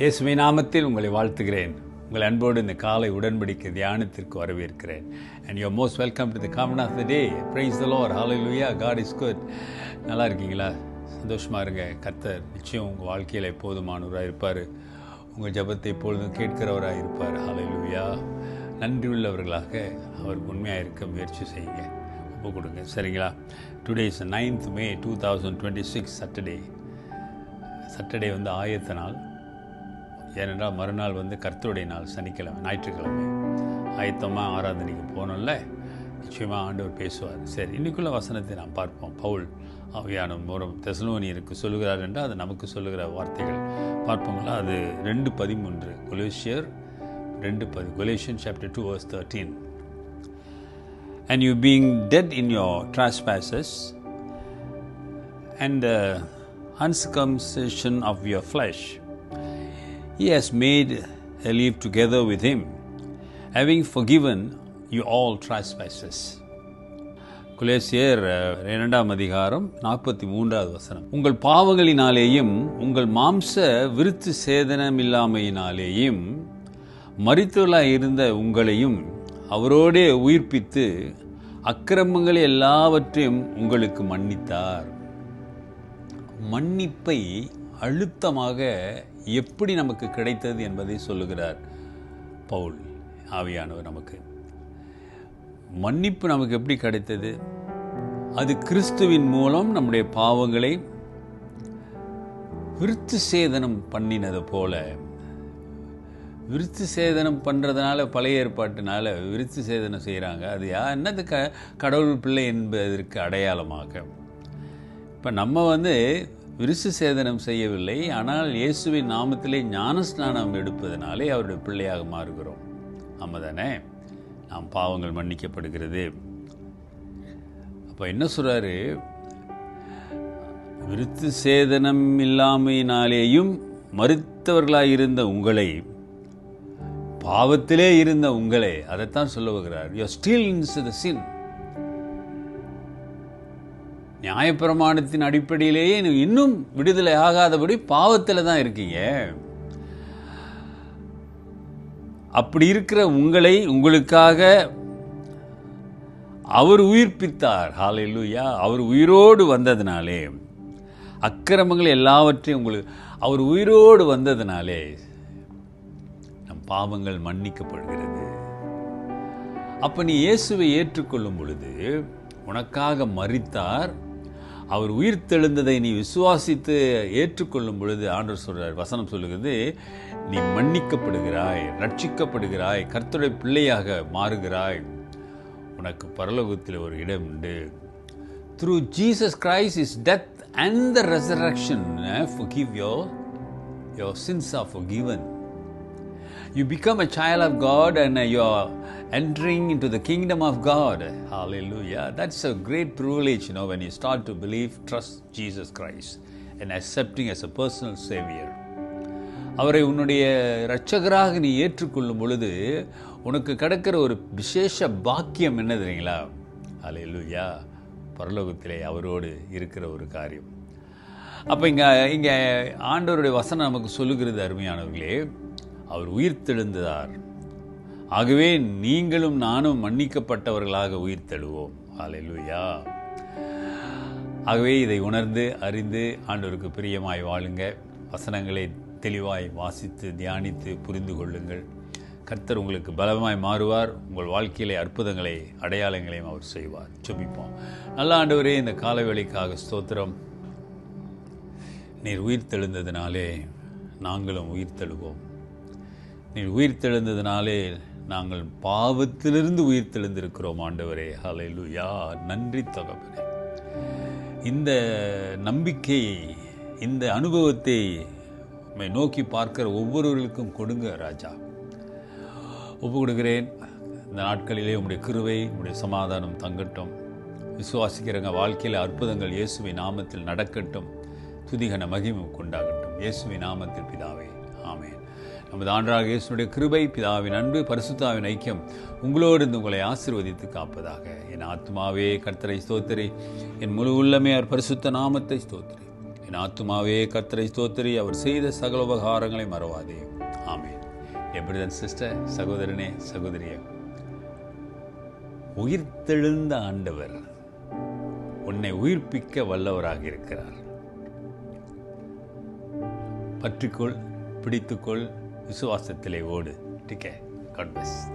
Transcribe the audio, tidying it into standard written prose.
இயேசுவின் நாமத்தில் உங்களை வாழ்த்துகிறேன். உங்கள் அன்போடு இந்த காலை உடன்படிக்கை தியானத்திற்கு வரவேற்கிறேன். And you're most welcome to the command of the day. Praise the Lord. Hallelujah. God is good. நல்லா இருக்கீங்களா? சந்தோஷமாக இருங்க. கர்த்தர் நிச்சயம் உங்கள் வாழ்க்கையில் போதுமானவராக இருப்பார். உங்கள் ஜெபத்தை எப்பொழுதும் கேட்கிறவராக இருப்பார். Hallelujah. நன்றி உள்ளவர்களாக அவருக்கு உண்மையாக இருக்க முயற்சி செய்யுங்க. ஒப்பு கொடுங்க. சரிங்களா? Today is 9th May 2026 Saturday வந்து ஆயத்த நாள். ஏனென்றால் மறுநாள் வந்து கர்த்தருடைய நாள், சனிக்கிழமை, ஞாயிற்றுக்கிழமை. ஆயத்தமாக ஆராதனைக்கு போனோம்ல, நிச்சயமாக ஆண்டவர் பேசுவார். சரி, இன்றைக்குள்ள வசனத்தை நாம் பார்ப்போம். பவுல் ஆவியான மூலம் தெசலோனியருக்கு சொல்லுகிறார் என்றால் அது நமக்கு சொல்லுகிற வார்த்தைகள் பார்ப்போங்களா? அது 2:13 கொலோசியர் 2:10 Galatians chapter 2 verse 13. And you being dead in your trespasses and the uncircumcision of your flesh, he has made alive together with him, having forgiven you all trespasses. கொலோசியர் 2:43 உங்கள் பாவங்களினாலேயும் உங்கள் மாம்ச விருத்து சேதனமில்லாமையினாலேயும் மரித்தவர்களாய் இருந்த உங்களையும் அவரோடே உயிர்ப்பித்து அக்கிரமங்களை எல்லாவற்றையும் உங்களுக்கு மன்னித்தார். மன்னிப்பை அழுத்தமாக எப்படி நமக்கு கிடைத்தது என்பதை சொல்லுகிறார் பவுல் ஆவியானவர். நமக்கு மன்னிப்பு நமக்கு எப்படி கிடைத்தது? அது கிறிஸ்துவின் மூலம் நம்முடைய பாவங்களை விருத்து சேதனம் பண்ணினது போல. விருத்து சேதனம் பண்ணுறதுனால, பழைய ஏற்பாட்டினால விருத்து சேதனம் செய்கிறாங்க. அது என்னது? கடவுள் பிள்ளை என்பதற்கு அடையாளமாக. இப்போ நம்ம வந்து விருத்து சேதனம் செய்யவில்லை, ஆனால் இயேசுவின் நாமத்திலே ஞானஸ்நானம் எடுப்பதனாலே அவருடைய பிள்ளையாக மாறுகிறோம். ஆமாம் தானே? நாம் பாவங்கள் மன்னிக்கப்படுகிறது. அப்போ என்ன சொல்கிறாரு? விருத்து சேதனம் இல்லாமையினாலேயும் மரித்தவர்களாக இருந்த உங்களை, பாவத்திலே இருந்த உங்களை, அதைத்தான் சொல்ல வருகிறார். யூ ஆர் ஸ்டில் இன் தி சின். நியாயப்பிரமாணத்தின் அடிப்படையிலேயே இன்னும் விடுதலை ஆகாதபடி பாவத்தில் தான் இருக்கீங்க. அப்படி இருக்கிற உங்களை உங்களுக்காக அவர் உயிர்ப்பித்தார். ஹல்லேலூயா. அவர் உயிரோடு வந்ததினாலே, அக்கிரமங்கள் எல்லாவற்றையும் உங்களுக்கு அவர் உயிரோடு வந்ததினாலே நம் பாவங்கள் மன்னிக்கப்படுகிறது. அப்போ நீ இயேசுவை ஏற்றுக்கொள்ளும் பொழுது, உனக்காக மரித்தார், அவர் உயிர் தெழுந்ததை நீ விசுவாசித்து ஏற்றுக்கொள்ளும் பொழுது ஆண்டவர் சொல்கிறார், வசனம் சொல்லுகிறது, நீ மன்னிக்கப்படுகிறாய், ரட்சிக்கப்படுகிறாய், கர்த்தருடைய பிள்ளையாக மாறுகிறாய். உனக்கு பரலோகத்தில் ஒரு இடம் உண்டு. Through Jesus Christ, His death and the resurrection, forgive your sins are forgiven. You become a child of God and you are entering into the kingdom of God. Hallelujah. That's a great privilege, when you start to believe, trust Jesus Christ and accepting as a personal savior. அவரை உன்னுடைய இரட்சகராக நீ ஏற்றுக்கொள்ளும் பொழுது உனக்கு கிடைக்கிற ஒரு விசேஷ பாக்கியம் என்ன தெரியுங்களா? ஹல்லேலூயா. பரலோகத்திலே அவரோடு இருக்கிற ஒரு காரியம். அப்போ இங்கே ஆண்டவருடைய வசனம் நமக்கு சொல்லுகிறது, அருமையானவர்களே, அவர் உயிர்த்தெழுந்தார். ஆகவே நீங்களும் நானும் மன்னிக்கப்பட்டவர்களாக உயிர்த்தெழுவோம். ஹல்லேலூயா. ஆகவே இதை உணர்ந்து அறிந்து ஆண்டவருக்கு பிரியமாய் வாழுங்க. வசனங்களை தெளிவாய் வாசித்து தியானித்து புரிந்து கொள்ளுங்கள். கர்த்தர் உங்களுக்கு பலமாய் மாறுவார். உங்கள் வாழ்க்கையிலே அற்புதங்களை, அடையாளங்களையும் அவர் செய்வார். ஜெபிப்போம். நல்ல ஆண்டவரே, இந்த காலவேளைக்காக ஸ்தோத்திரம். நீர் உயிர்த்தெழுந்ததினாலே நாங்களும் உயிர்த்தெழுவோம். நீர் உயிர்த்தெழுந்ததினாலே நாங்கள் பாவத்திலிருந்து உயிர்த்தெழுந்திருக்கிறோம் ஆண்டவரே. ஹல்லேலூயா. நன்றி தகப்பனே. இந்த நம்பிக்கையை, இந்த அனுபவத்தை நோக்கி பார்க்கிற ஒவ்வொருவர்களுக்கும் கொடுங்க ராஜா. ஒப்பு கொடுக்கிறேன். இந்த நாட்களிலே உம்முடைய கிருபை, உம்முடைய சமாதானம் தங்கட்டும். விசுவாசிக்கிறவங்க வாழ்க்கையில் அற்புதங்கள் இயேசுவின் நாமத்தில் நடக்கட்டும். துதிகன மகிமை கொண்டாகட்டும். இயேசுவின் நாமத்தில் பிதாவே, ஆமென். நமது ஆண்டவராகிய இயேசுவுடைய கிருபை, பிதாவின் அன்பு, பரிசுத்தாவின் ஐக்கியம் உங்களோடு இருந்து உங்களை ஆசீர்வதித்து காப்பதாக. என் ஆத்மாவே கர்த்தரை ஸ்தோத்திரி, என் முழு உள்ளமே அவர் பரிசுத்த நாமத்தை ஸ்தோத்திரி. என் ஆத்துமாவே கர்த்தரை ஸ்தோத்திரி, அவர் செய்த சகல உபகாரங்களை மறவாதே. ஆமென். எப்படிதான் சிஸ்டர், சகோதரனே, சகோதரியே, உயிர்த்தெழுந்த ஆண்டவர் உன்னை உயிர்ப்பிக்க வல்லவராக இருக்கிறார். பற்றிக்கொள், பிடித்துக்கொள், விசுவாசத்திலே ஓடு. Take care. God plus.